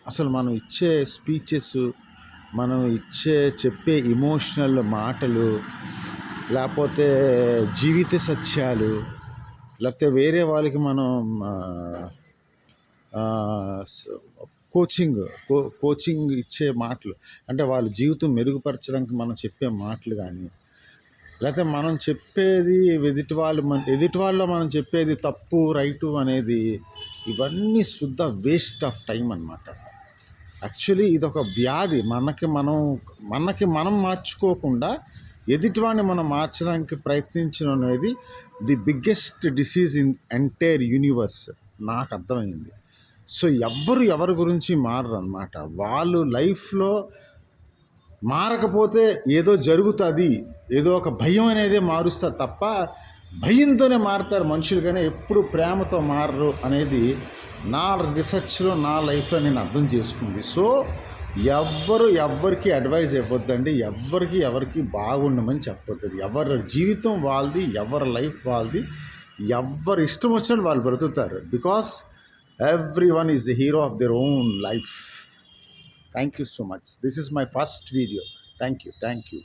అసలు మనం ఇచ్చే స్పీచెస్, మనం చెప్పే ఎమోషనల్ మాటలు, లేకపోతే జీవిత సత్యాలు, లేకపోతే వేరే వాళ్ళకి మనం కోచింగ్ కోచింగ్ ఇచ్చే మాటలు, అంటే వాళ్ళ జీవితం మెరుగుపరచడానికి మనం చెప్పే మాటలు కానీ, లేకపోతే మనం చెప్పేది ఎదుటి వాళ్ళలో మనం చెప్పేది తప్పు రైటు అనేది, ఇవన్నీ శుద్ధ వేస్ట్ ఆఫ్ టైం అన్నమాట. యాక్చువల్లీ ఇదొక వ్యాధి. మనకి మనం మార్చుకోకుండా ఎదుటివాడిని మనం మార్చడానికి ప్రయత్నించడం అనేది the biggest disease in entire universe. నాకు అర్థమైంది. సో ఎవరి గురించి మారరు అన్నమాట. వాళ్ళు లైఫ్లో మారకపోతే ఏదో జరుగుతుంది, ఏదో ఒక భయం అనేదే మారుస్తారు తప్ప భయంతోనే మారుతారు మనుషులు, కానీ ఎప్పుడు ప్రేమతో మారరు అనేది నా రీసెర్చ్లో, నా లైఫ్లో నేను అర్థం చేసుకుంది. సో ఎవరికి అడ్వైజ్ ఇవ్వద్దండి, ఎవరికి బాగుండమని చెప్పొద్దు. ఎవరి జీవితం వాళ్ళది, ఎవరి లైఫ్ వాళ్ళది, ఎవరి ఇష్టం వచ్చినట్టు వాళ్ళు బ్రతుకుతారు. Because everyone is the hero of their own life. Thank you so much. This is my first video. Thank you.